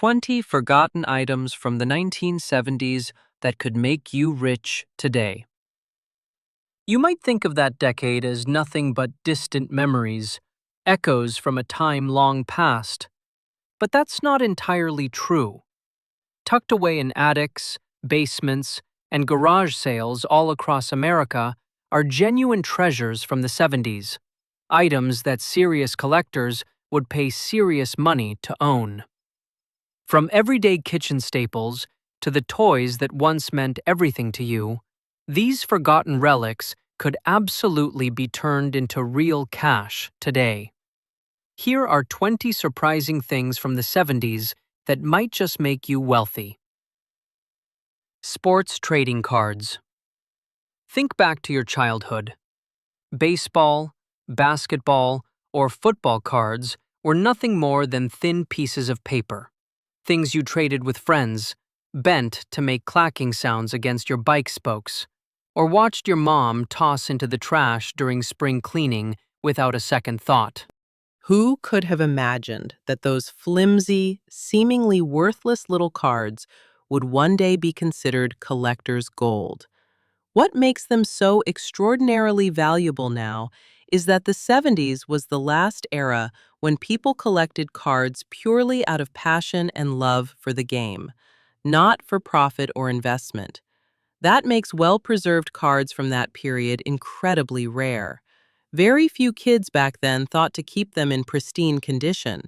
20 forgotten items from the 1970s that could make you rich today. You might think of that decade as nothing but distant memories, echoes from a time long past. But that's not entirely true. Tucked away in attics, basements, and garage sales all across America are genuine treasures from the 70s, items that serious collectors would pay serious money to own. From everyday kitchen staples to the toys that once meant everything to you, these forgotten relics could absolutely be turned into real cash today. Here are 20 surprising things from the 70s that might just make you wealthy. Sports trading cards. Think back to your childhood. Baseball, basketball, or football cards were nothing more than thin pieces of paper. Things you traded with friends, bent to make clacking sounds against your bike spokes, or watched your mom toss into the trash during spring cleaning without a second thought. Who could have imagined that those flimsy, seemingly worthless little cards would one day be considered collector's gold? What makes them so extraordinarily valuable now is that the 70s was the last era when people collected cards purely out of passion and love for the game, not for profit or investment. That makes well-preserved cards from that period incredibly rare. Very few kids back then thought to keep them in pristine condition.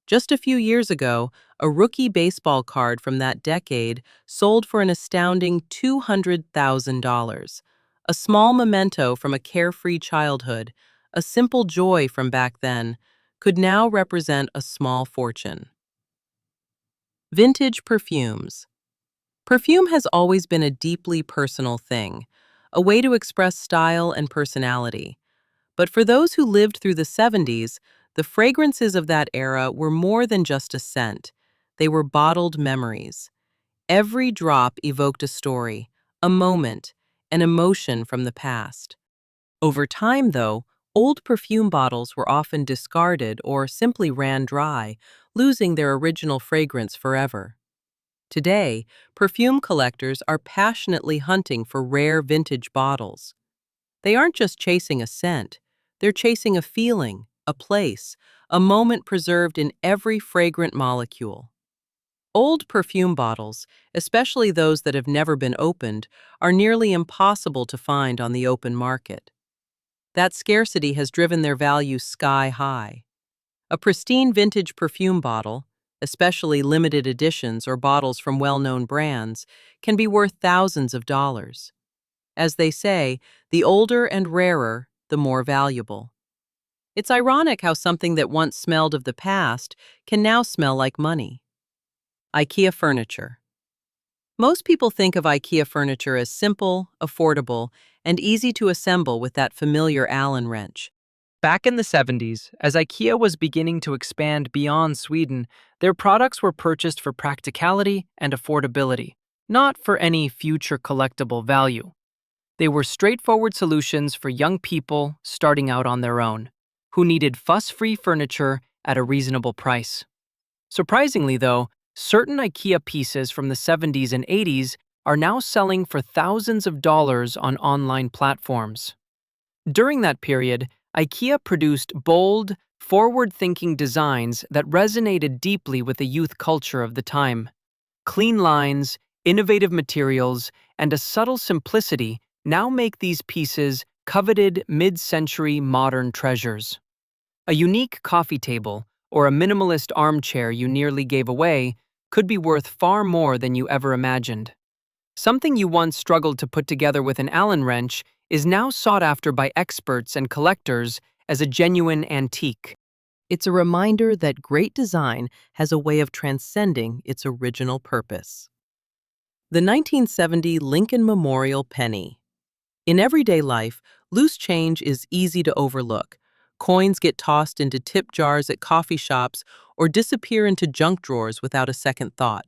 Just a few years ago, a rookie baseball card from that decade sold for an astounding $200,000. A small memento from a carefree childhood, a simple joy from back then, could now represent a small fortune. Vintage perfumes. Perfume has always been a deeply personal thing, a way to express style and personality. But for those who lived through the 70s, the fragrances of that era were more than just a scent. They were bottled memories. Every drop evoked a story, a moment, an emotion from the past. Over time, though, old perfume bottles were often discarded or simply ran dry, losing their original fragrance forever. Today, perfume collectors are passionately hunting for rare vintage bottles. They aren't just chasing a scent, they're chasing a feeling, a place, a moment preserved in every fragrant molecule. Old perfume bottles, especially those that have never been opened, are nearly impossible to find on the open market. That scarcity has driven their value sky high. A pristine vintage perfume bottle, especially limited editions or bottles from well-known brands, can be worth thousands of dollars. As they say, the older and rarer, the more valuable. It's ironic how something that once smelled of the past can now smell like money. IKEA furniture. Most people think of IKEA furniture as simple, affordable, and easy to assemble with that familiar Allen wrench. Back in the 70s, as IKEA was beginning to expand beyond Sweden, their products were purchased for practicality and affordability, not for any future collectible value. They were straightforward solutions for young people starting out on their own, who needed fuss-free furniture at a reasonable price. Surprisingly, though, certain IKEA pieces from the 70s and 80s are now selling for thousands of dollars on online platforms. During that period, IKEA produced bold, forward-thinking designs that resonated deeply with the youth culture of the time. Clean lines, innovative materials, and a subtle simplicity now make these pieces coveted mid-century modern treasures. A unique coffee table or a minimalist armchair you nearly gave away could be worth far more than you ever imagined. Something you once struggled to put together with an Allen wrench is now sought after by experts and collectors as a genuine antique. It's a reminder that great design has a way of transcending its original purpose. The 1970 Lincoln Memorial Penny. In everyday life, loose change is easy to overlook. Coins get tossed into tip jars at coffee shops or disappear into junk drawers without a second thought.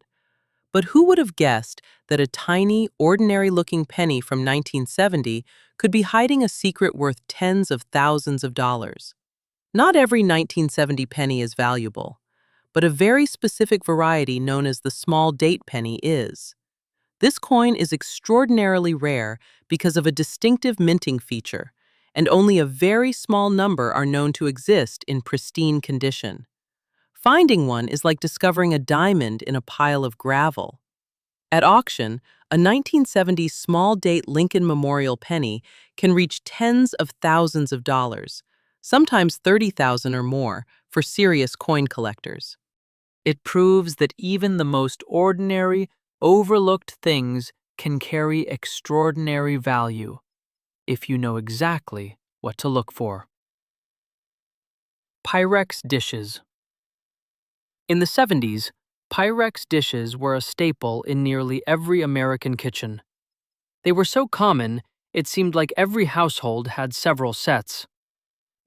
But who would have guessed that a tiny, ordinary-looking penny from 1970 could be hiding a secret worth tens of thousands of dollars? Not every 1970 penny is valuable, but a very specific variety known as the small date penny is. This coin is extraordinarily rare because of a distinctive minting feature, and only a very small number are known to exist in pristine condition. Finding one is like discovering a diamond in a pile of gravel. At auction, a 1970s small date Lincoln Memorial penny can reach tens of thousands of dollars, sometimes 30,000 or more, for serious coin collectors. It proves that even the most ordinary, overlooked things can carry extraordinary value if you know exactly what to look for. Pyrex dishes. In the 70s, Pyrex dishes were a staple in nearly every American kitchen. They were so common, it seemed like every household had several sets.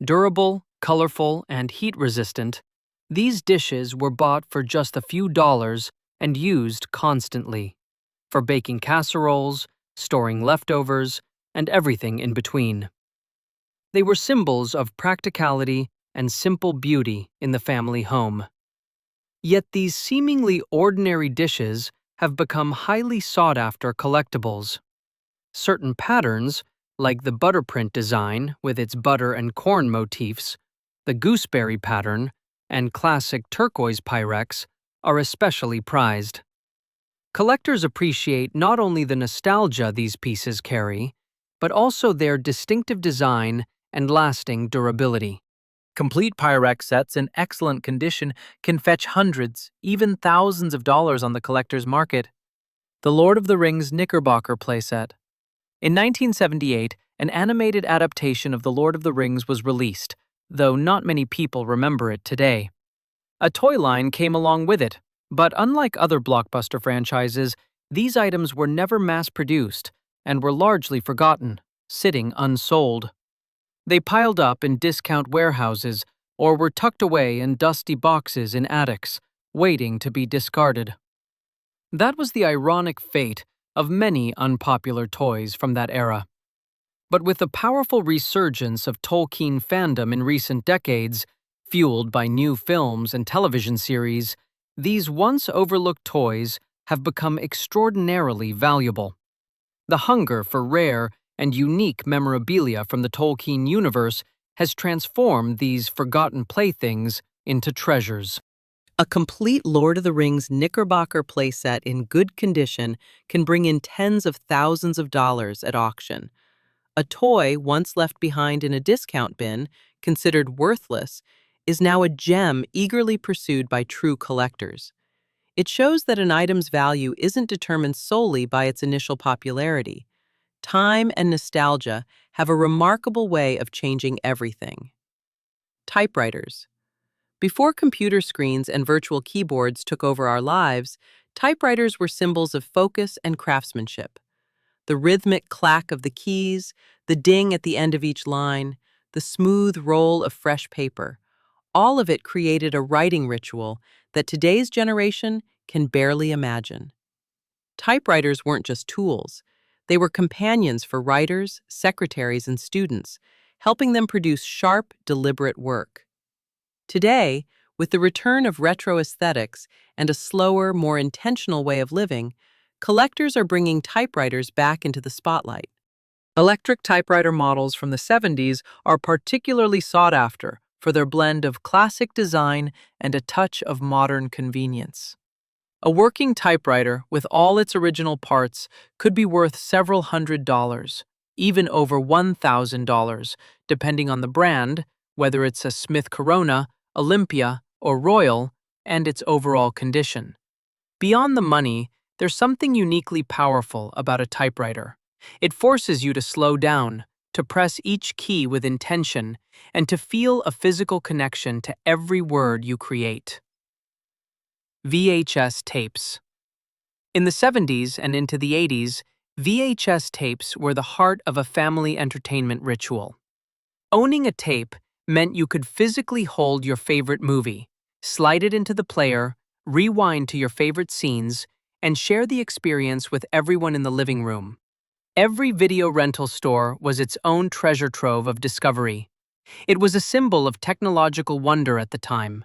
Durable, colorful, and heat-resistant, these dishes were bought for just a few dollars and used constantly, for baking casseroles, storing leftovers, and everything in between. They were symbols of practicality and simple beauty in the family home. Yet these seemingly ordinary dishes have become highly sought-after collectibles. Certain patterns, like the butterprint design with its butter and corn motifs, the gooseberry pattern, and classic turquoise Pyrex, are especially prized. Collectors appreciate not only the nostalgia these pieces carry, but also their distinctive design and lasting durability. Complete Pyrex sets in excellent condition can fetch hundreds, even thousands of dollars on the collector's market. The Lord of the Rings Knickerbocker playset. In 1978, an animated adaptation of The Lord of the Rings was released, though not many people remember it today. A toy line came along with it, but unlike other blockbuster franchises, these items were never mass-produced and were largely forgotten, sitting unsold. They piled up in discount warehouses or were tucked away in dusty boxes in attics, waiting to be discarded. That was the ironic fate of many unpopular toys from that era. But with the powerful resurgence of Tolkien fandom in recent decades, fueled by new films and television series, these once overlooked toys have become extraordinarily valuable. The hunger for rare and unique memorabilia from the Tolkien universe has transformed these forgotten playthings into treasures. A complete Lord of the Rings Knickerbocker playset in good condition can bring in tens of thousands of dollars at auction. A toy once left behind in a discount bin, considered worthless, is now a gem eagerly pursued by true collectors. It shows that an item's value isn't determined solely by its initial popularity. Time and nostalgia have a remarkable way of changing everything. Typewriters. Before computer screens and virtual keyboards took over our lives, typewriters were symbols of focus and craftsmanship. The rhythmic clack of the keys, the ding at the end of each line, the smooth roll of fresh paper, all of it created a writing ritual that today's generation can barely imagine. Typewriters weren't just tools. They were companions for writers, secretaries, and students, helping them produce sharp, deliberate work. Today, with the return of retro aesthetics and a slower, more intentional way of living, collectors are bringing typewriters back into the spotlight. Electric typewriter models from the 70s are particularly sought after for their blend of classic design and a touch of modern convenience. A working typewriter with all its original parts could be worth several $100s, even over $1,000, depending on the brand, whether it's a Smith Corona, Olympia, or Royal, and its overall condition. Beyond the money, there's something uniquely powerful about a typewriter. It forces you to slow down, to press each key with intention, and to feel a physical connection to every word you create. VHS tapes. In the 70s and into the 80s, VHS tapes were the heart of a family entertainment ritual. Owning a tape meant you could physically hold your favorite movie, slide it into the player, rewind to your favorite scenes, and share the experience with everyone in the living room. Every video rental store was its own treasure trove of discovery. It was a symbol of technological wonder at the time.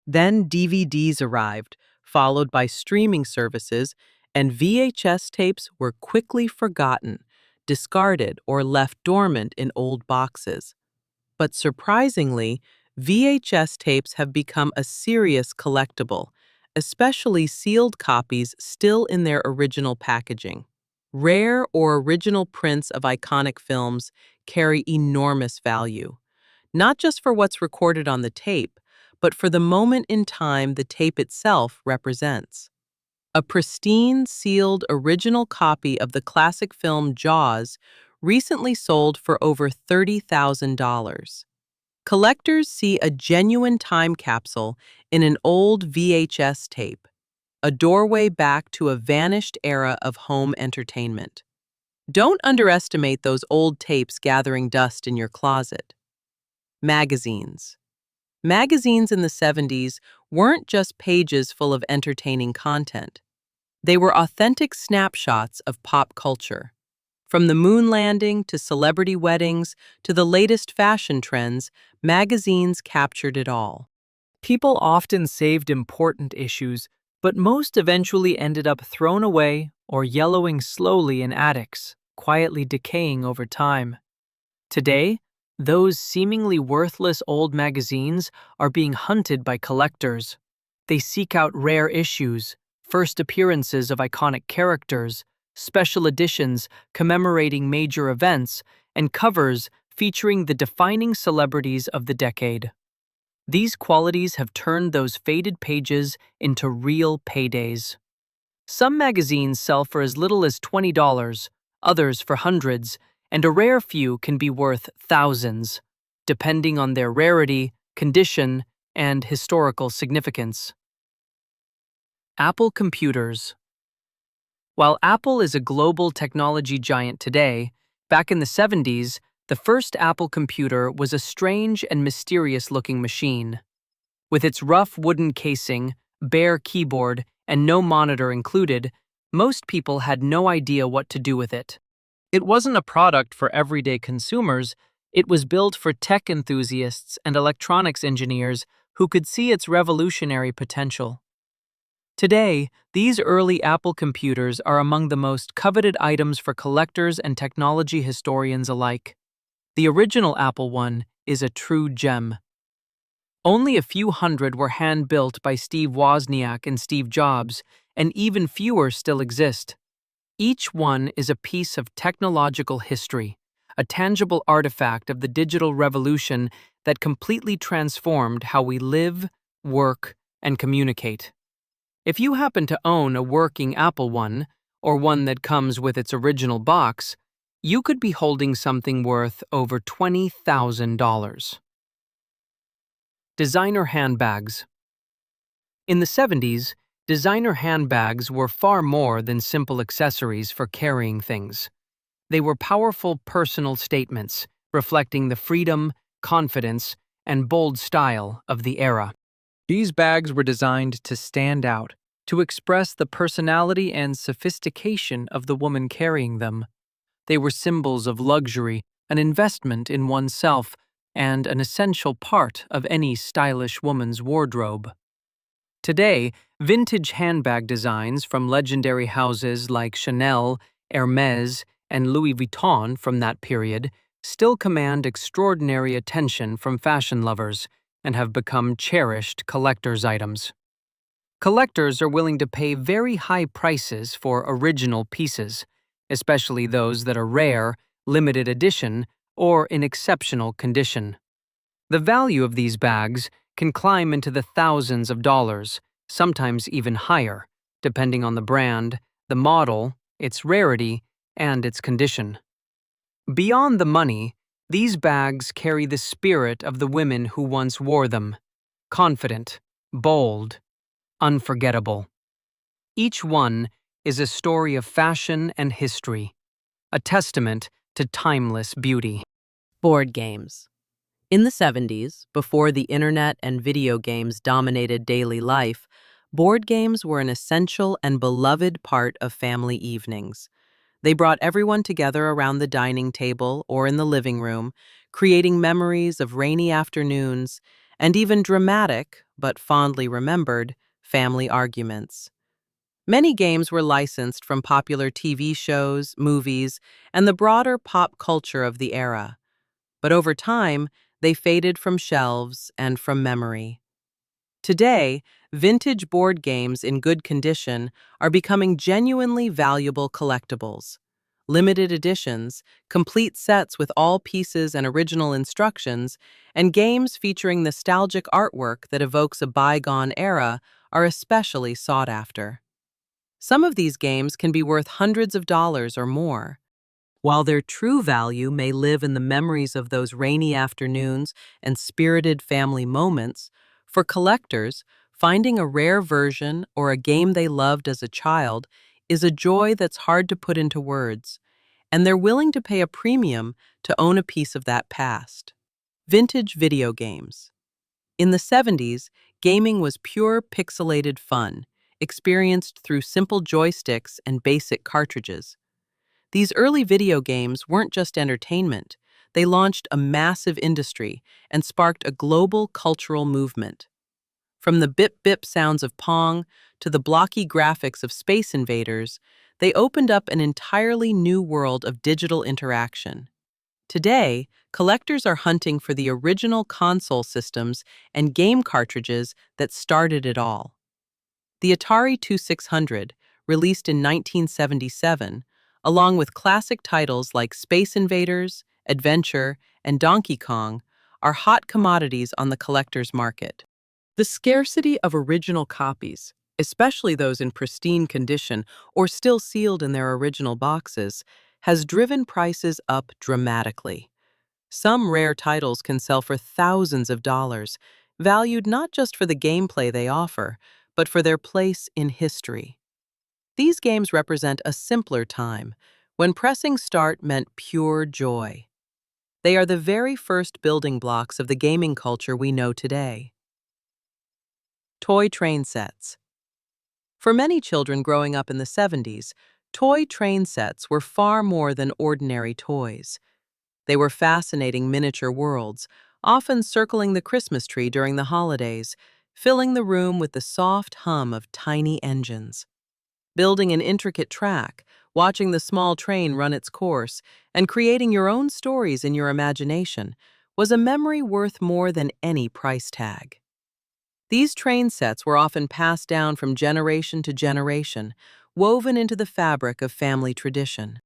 Then DVDs arrived, followed by streaming services, and VHS tapes were quickly forgotten, discarded, or left dormant in old boxes. But surprisingly, VHS tapes have become a serious collectible, especially sealed copies still in their original packaging. Rare or original prints of iconic films carry enormous value, not just for what's recorded on the tape, but for the moment in time the tape itself represents. A pristine, sealed original copy of the classic film Jaws recently sold for over $30,000. Collectors see a genuine time capsule in an old VHS tape, a doorway back to a vanished era of home entertainment. Don't underestimate those old tapes gathering dust in your closet. Magazines. Magazines in the 70s weren't just pages full of entertaining content. They were authentic snapshots of pop culture. From the moon landing to celebrity weddings to the latest fashion trends, magazines captured it all. People often saved important issues, but most eventually ended up thrown away or yellowing slowly in attics, quietly decaying over time. Today, those seemingly worthless old magazines are being hunted by collectors. They seek out rare issues, first appearances of iconic characters, special editions commemorating major events, and covers featuring the defining celebrities of the decade. These qualities have turned those faded pages into real paydays. Some magazines sell for as little as $20, others for hundreds, and a rare few can be worth thousands, depending on their rarity, condition, and historical significance. Apple computers. While Apple is a global technology giant today, back in the 70s, the first Apple computer was a strange and mysterious-looking machine. With its rough wooden casing, bare keyboard, and no monitor included, most people had no idea what to do with it. It wasn't a product for everyday consumers, it was built for tech enthusiasts and electronics engineers who could see its revolutionary potential. Today, these early Apple computers are among the most coveted items for collectors and technology historians alike. The original Apple one is a true gem. Only a few hundred were hand-built by Steve Wozniak and Steve Jobs, and even fewer still exist. Each one is a piece of technological history, a tangible artifact of the digital revolution that completely transformed how we live, work, and communicate. If you happen to own a working Apple one, or one that comes with its original box, you could be holding something worth over $20,000. Designer handbags. In the 70s, designer handbags were far more than simple accessories for carrying things. They were powerful personal statements, reflecting the freedom, confidence, and bold style of the era. These bags were designed to stand out, to express the personality and sophistication of the woman carrying them. They were symbols of luxury, an investment in oneself, and an essential part of any stylish woman's wardrobe. Today, vintage handbag designs from legendary houses like Chanel, Hermès, and Louis Vuitton from that period still command extraordinary attention from fashion lovers and have become cherished collector's items. Collectors are willing to pay very high prices for original pieces, especially those that are rare, limited edition, or in exceptional condition. The value of these bags can climb into the thousands of dollars, sometimes even higher, depending on the brand, the model, its rarity, and its condition. Beyond the money, these bags carry the spirit of the women who once wore them. Confident, bold, unforgettable. Each one is a story of fashion and history, a testament to timeless beauty. Board games. In the 70s, before the internet and video games dominated daily life, board games were an essential and beloved part of family evenings. They brought everyone together around the dining table or in the living room, creating memories of rainy afternoons and even dramatic, but fondly remembered, family arguments. Many games were licensed from popular TV shows, movies, and the broader pop culture of the era. But over time, they faded from shelves and from memory. Today, vintage board games in good condition are becoming genuinely valuable collectibles. Limited editions, complete sets with all pieces and original instructions, and games featuring nostalgic artwork that evokes a bygone era are especially sought after. Some of these games can be worth hundreds of dollars or more. While their true value may live in the memories of those rainy afternoons and spirited family moments, for collectors, finding a rare version or a game they loved as a child is a joy that's hard to put into words, and they're willing to pay a premium to own a piece of that past. Vintage video games. In the 70s, gaming was pure pixelated fun, experienced through simple joysticks and basic cartridges. These early video games weren't just entertainment, they launched a massive industry and sparked a global cultural movement. From the bip-bip sounds of Pong to the blocky graphics of Space Invaders, they opened up an entirely new world of digital interaction. Today, collectors are hunting for the original console systems and game cartridges that started it all. The Atari 2600, released in 1977, along with classic titles like Space Invaders, Adventure, and Donkey Kong, are hot commodities on the collector's market. The scarcity of original copies, especially those in pristine condition or still sealed in their original boxes, has driven prices up dramatically. Some rare titles can sell for thousands of dollars, valued not just for the gameplay they offer, but for their place in history. These games represent a simpler time, when pressing start meant pure joy. They are the very first building blocks of the gaming culture we know today. Toy train sets. For many children growing up in the 70s, toy train sets were far more than ordinary toys. They were fascinating miniature worlds, often circling the Christmas tree during the holidays, filling the room with the soft hum of tiny engines. Building an intricate track, watching the small train run its course, and creating your own stories in your imagination was a memory worth more than any price tag. These train sets were often passed down from generation to generation, woven into the fabric of family tradition.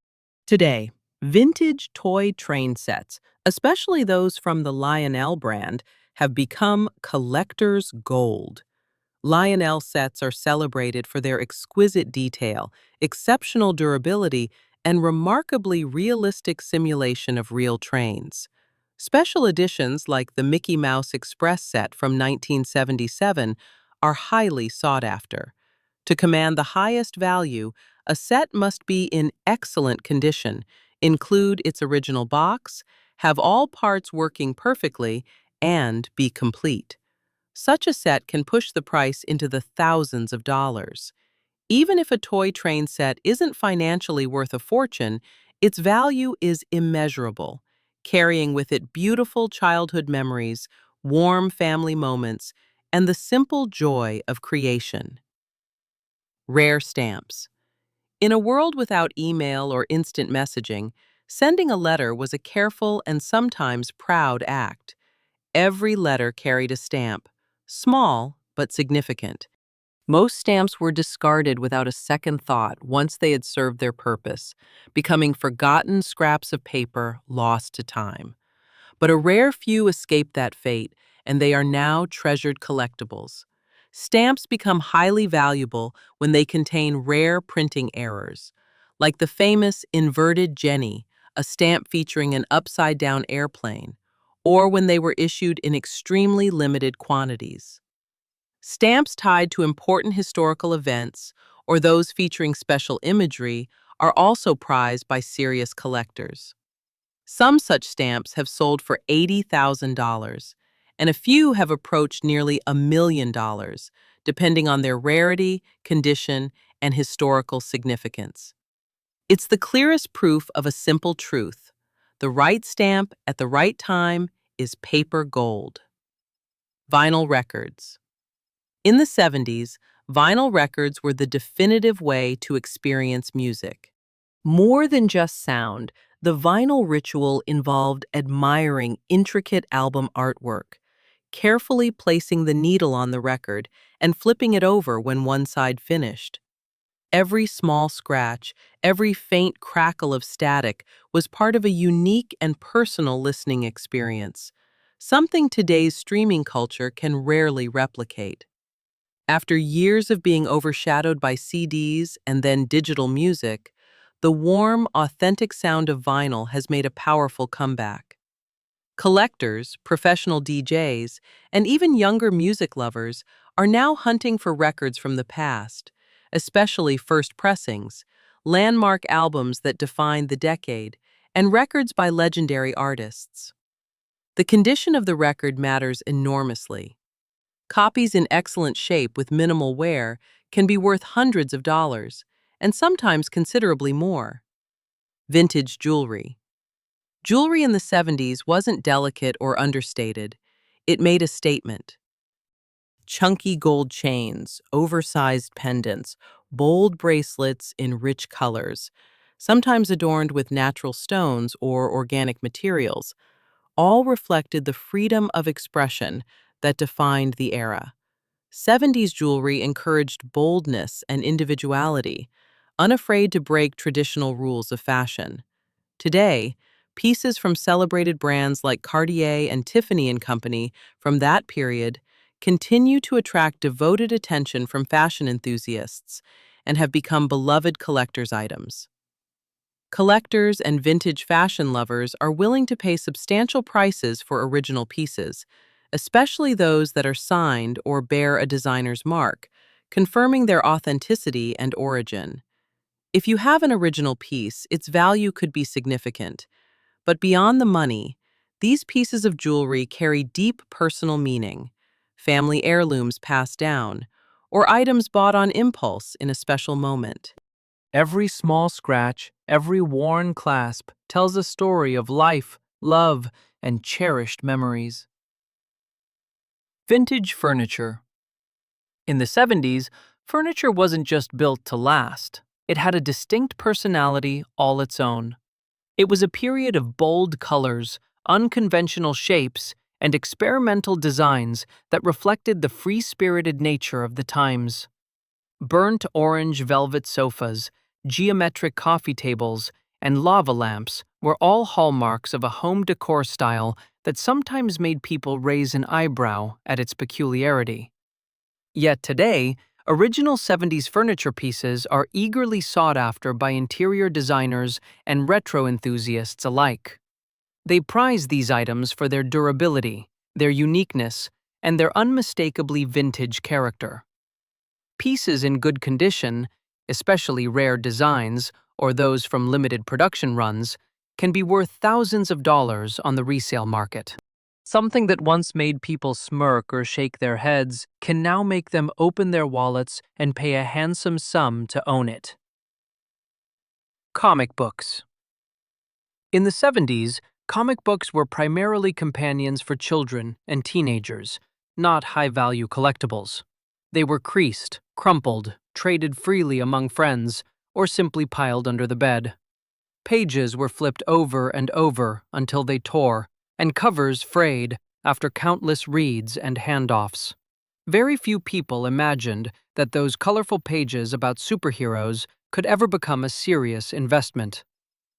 Today, vintage toy train sets, especially those from the Lionel brand, have become collector's gold. Lionel sets are celebrated for their exquisite detail, exceptional durability, and remarkably realistic simulation of real trains. Special editions like the Mickey Mouse Express set from 1977 are highly sought after. To command the highest value, a set must be in excellent condition, include its original box, have all parts working perfectly, and be complete. Such a set can push the price into the thousands of dollars. Even if a toy train set isn't financially worth a fortune, its value is immeasurable, carrying with it beautiful childhood memories, warm family moments, and the simple joy of creation. Rare stamps. In a world without email or instant messaging, sending a letter was a careful and sometimes proud act. Every letter carried a stamp, small but significant. Most stamps were discarded without a second thought once they had served their purpose, becoming forgotten scraps of paper lost to time. But a rare few escaped that fate, and they are now treasured collectibles. Stamps become highly valuable when they contain rare printing errors, like the famous inverted Jenny, a stamp featuring an upside-down airplane, or when they were issued in extremely limited quantities. Stamps tied to important historical events or those featuring special imagery are also prized by serious collectors. Some such stamps have sold for $80,000, and a few have approached nearly $1 million, depending on their rarity, condition, and historical significance. It's the clearest proof of a simple truth. The right stamp at the right time is paper gold. Vinyl records. In the 70s, vinyl records were the definitive way to experience music. More than just sound, the vinyl ritual involved admiring intricate album artwork, carefully placing the needle on the record and flipping it over when one side finished. Every small scratch, every faint crackle of static was part of a unique and personal listening experience, something today's streaming culture can rarely replicate. After years of being overshadowed by CDs and then digital music, the warm, authentic sound of vinyl has made a powerful comeback. Collectors, professional DJs, and even younger music lovers are now hunting for records from the past, especially first pressings, landmark albums that defined the decade, and records by legendary artists. The condition of the record matters enormously. Copies in excellent shape with minimal wear can be worth hundreds of dollars, and sometimes considerably more. Vintage jewelry. Jewelry in the 70s wasn't delicate or understated. It made a statement. Chunky gold chains, oversized pendants, bold bracelets in rich colors, sometimes adorned with natural stones or organic materials, all reflected the freedom of expression that defined the era. 70s jewelry encouraged boldness and individuality, unafraid to break traditional rules of fashion. Today, pieces from celebrated brands like Cartier and Tiffany and Company from that period continue to attract devoted attention from fashion enthusiasts and have become beloved collector's items. Collectors and vintage fashion lovers are willing to pay substantial prices for original pieces, especially those that are signed or bear a designer's mark, confirming their authenticity and origin. If you have an original piece, its value could be significant. But beyond the money, these pieces of jewelry carry deep personal meaning, family heirlooms passed down, or items bought on impulse in a special moment. Every small scratch, every worn clasp tells a story of life, love, and cherished memories. Vintage furniture. In the 70s, furniture wasn't just built to last. It had a distinct personality all its own. It was a period of bold colors, unconventional shapes, and experimental designs that reflected the free-spirited nature of the times. Burnt orange velvet sofas, geometric coffee tables, and lava lamps were all hallmarks of a home decor style that sometimes made people raise an eyebrow at its peculiarity. Yet today, original 70s furniture pieces are eagerly sought after by interior designers and retro enthusiasts alike. They prize these items for their durability, their uniqueness, and their unmistakably vintage character. Pieces in good condition, especially rare designs or those from limited production runs, can be worth thousands of dollars on the resale market. Something that once made people smirk or shake their heads can now make them open their wallets and pay a handsome sum to own it. Comic books. In the 70s, comic books were primarily companions for children and teenagers, not high-value collectibles. They were creased, crumpled, traded freely among friends, or simply piled under the bed. Pages were flipped over and over until they tore, and covers frayed after countless reads and handoffs. Very few people imagined that those colorful pages about superheroes could ever become a serious investment.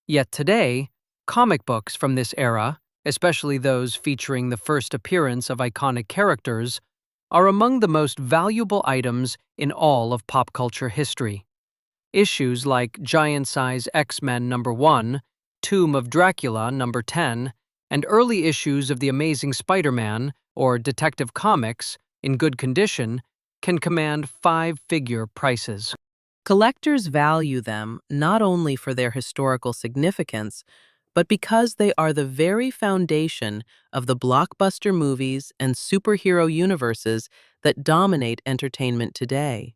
Yet today, comic books from this era, especially those featuring the first appearance of iconic characters, are among the most valuable items in all of pop culture history. Issues like Giant-Size X-Men #1, Tomb of Dracula #10, and early issues of The Amazing Spider-Man or Detective Comics in good condition can command five-figure prices. Collectors value them not only for their historical significance, but because they are the very foundation of the blockbuster movies and superhero universes that dominate entertainment today.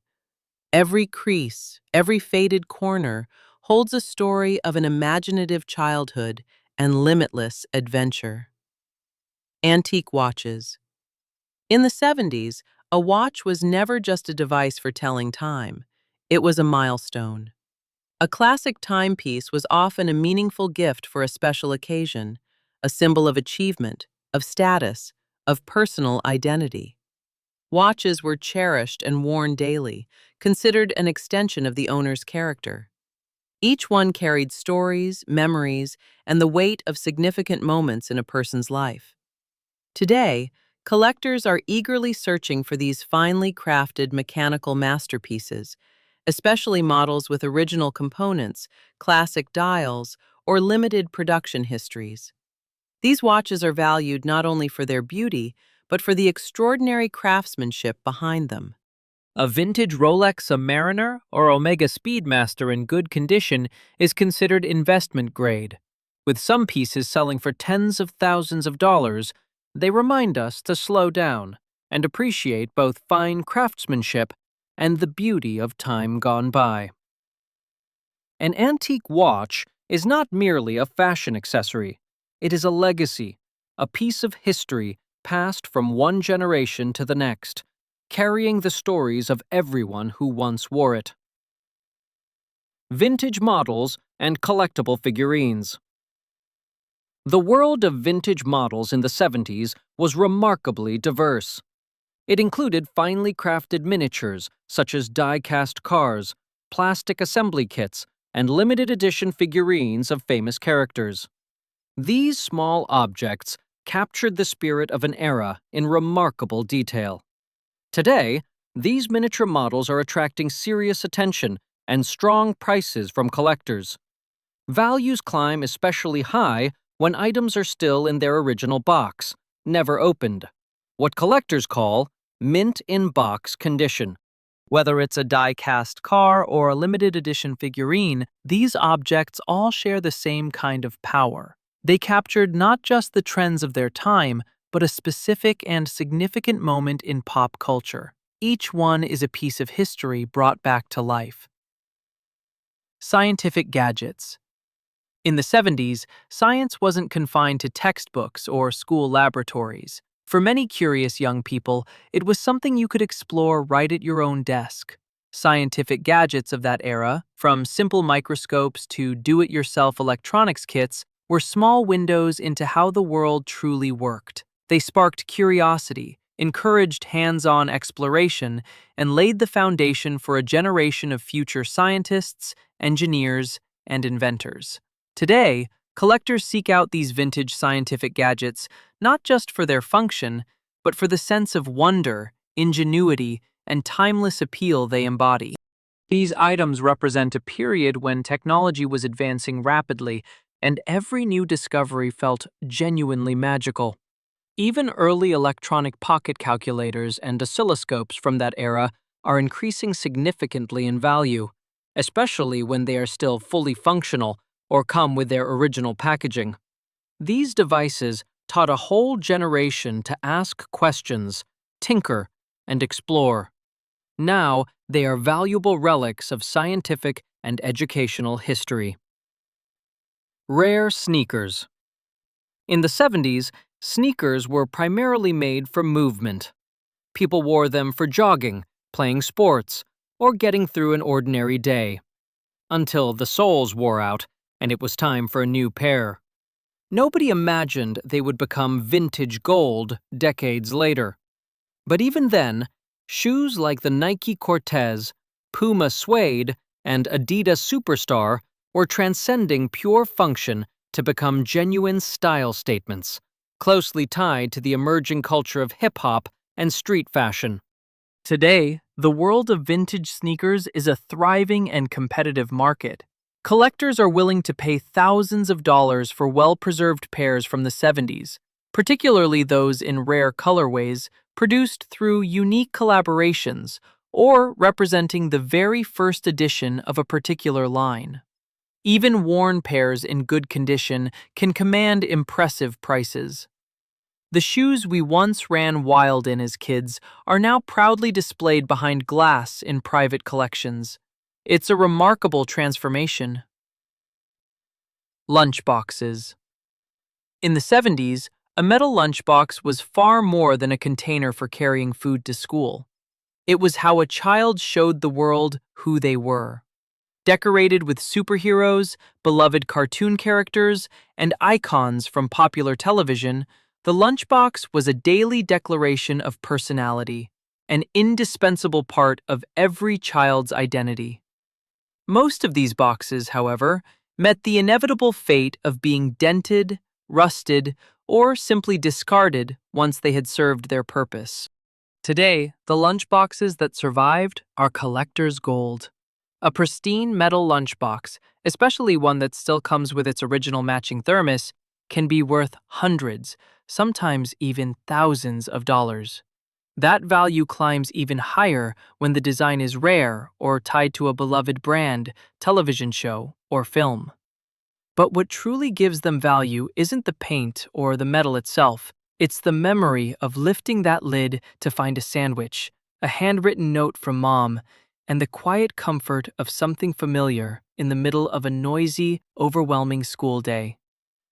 Every crease, every faded corner holds a story of an imaginative childhood and limitless adventure. Antique watches. In the 70s, a watch was never just a device for telling time. It was a milestone. A classic timepiece was often a meaningful gift for a special occasion, a symbol of achievement, of status, of personal identity. Watches were cherished and worn daily, considered an extension of the owner's character. Each one carried stories, memories, and the weight of significant moments in a person's life. Today, collectors are eagerly searching for these finely crafted mechanical masterpieces, especially models with original components, classic dials, or limited production histories. These watches are valued not only for their beauty, but for the extraordinary craftsmanship behind them. A vintage Rolex Submariner or Omega Speedmaster in good condition is considered investment grade. With some pieces selling for tens of thousands of dollars, they remind us to slow down and appreciate both fine craftsmanship and the beauty of time gone by. An antique watch is not merely a fashion accessory. It is a legacy, a piece of history passed from one generation to the next, carrying the stories of everyone who once wore it. Vintage models and collectible figurines. The world of vintage models in the 70s was remarkably diverse. It included finely crafted miniatures, such as die-cast cars, plastic assembly kits, and limited edition figurines of famous characters. These small objects captured the spirit of an era in remarkable detail. Today, these miniature models are attracting serious attention and strong prices from collectors. Values climb especially high when items are still in their original box, never opened, what collectors call mint-in-box condition. Whether it's a die-cast car or a limited edition figurine, these objects all share the same kind of power. They captured not just the trends of their time, but a specific and significant moment in pop culture. Each one is a piece of history brought back to life. Scientific gadgets. In the 70s, science wasn't confined to textbooks or school laboratories. For many curious young people, it was something you could explore right at your own desk. Scientific gadgets of that era, from simple microscopes to do-it-yourself electronics kits, were small windows into how the world truly worked. They sparked curiosity, encouraged hands-on exploration, and laid the foundation for a generation of future scientists, engineers, and inventors. Today, collectors seek out these vintage scientific gadgets not just for their function, but for the sense of wonder, ingenuity, and timeless appeal they embody. These items represent a period when technology was advancing rapidly, and every new discovery felt genuinely magical. Even early electronic pocket calculators and oscilloscopes from that era are increasing significantly in value, especially when they are still fully functional or come with their original packaging. These devices taught a whole generation to ask questions, tinker, and explore. Now, they are valuable relics of scientific and educational history. Rare sneakers. In the 70s, sneakers were primarily made for movement. People wore them for jogging, playing sports, or getting through an ordinary day. Until the soles wore out, and it was time for a new pair. Nobody imagined they would become vintage gold decades later. But even then, shoes like the Nike Cortez, Puma Suede, and Adidas Superstar were transcending pure function to become genuine style statements, closely tied to the emerging culture of hip-hop and street fashion. Today, the world of vintage sneakers is a thriving and competitive market. Collectors are willing to pay thousands of dollars for well-preserved pairs from the 70s, particularly those in rare colorways produced through unique collaborations or representing the very first edition of a particular line. Even worn pairs in good condition can command impressive prices. The shoes we once ran wild in as kids are now proudly displayed behind glass in private collections. It's a remarkable transformation. Lunchboxes. In the 70s, A metal lunchbox was far more than a container for carrying food to school. It was how a child showed the world who they were. Decorated with superheroes, beloved cartoon characters, and icons from popular television, the lunchbox was a daily declaration of personality, an indispensable part of every child's identity. Most of these boxes, however, met the inevitable fate of being dented, rusted, or simply discarded once they had served their purpose. Today, the lunchboxes that survived are collector's gold. A pristine metal lunchbox, especially one that still comes with its original matching thermos, can be worth hundreds, sometimes even thousands of dollars. That value climbs even higher when the design is rare or tied to a beloved brand, television show, or film. But what truly gives them value isn't the paint or the metal itself. It's the memory of lifting that lid to find a sandwich, a handwritten note from mom, and the quiet comfort of something familiar in the middle of a noisy, overwhelming school day.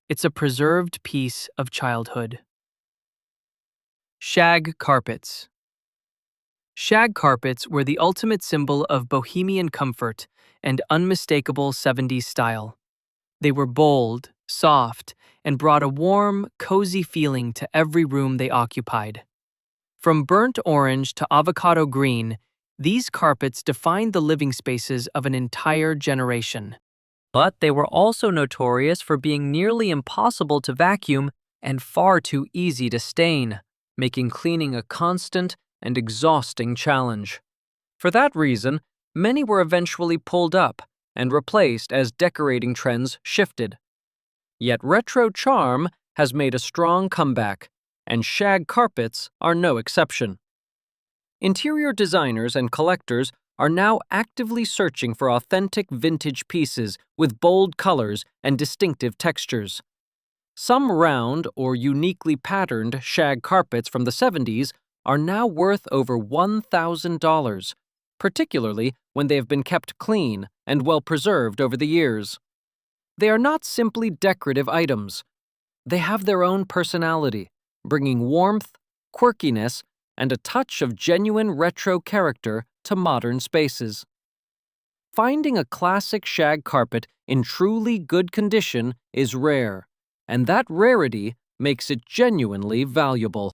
It's a preserved piece of childhood. Shag carpets. Shag carpets were the ultimate symbol of bohemian comfort and unmistakable 70s style. They were bold, soft, and brought a warm, cozy feeling to every room they occupied. From burnt orange to avocado green, these carpets defined the living spaces of an entire generation. But they were also notorious for being nearly impossible to vacuum and far too easy to stain, making cleaning a constant and exhausting challenge. For that reason, many were eventually pulled up and replaced as decorating trends shifted. Yet retro charm has made a strong comeback, and shag carpets are no exception. Interior designers and collectors are now actively searching for authentic vintage pieces with bold colors and distinctive textures. Some round or uniquely patterned shag carpets from the 70s are now worth over $1,000, particularly when they have been kept clean and well preserved over the years. They are not simply decorative items. They have their own personality, bringing warmth, quirkiness, and a touch of genuine retro character to modern spaces. Finding a classic shag carpet in truly good condition is rare, and that rarity makes it genuinely valuable.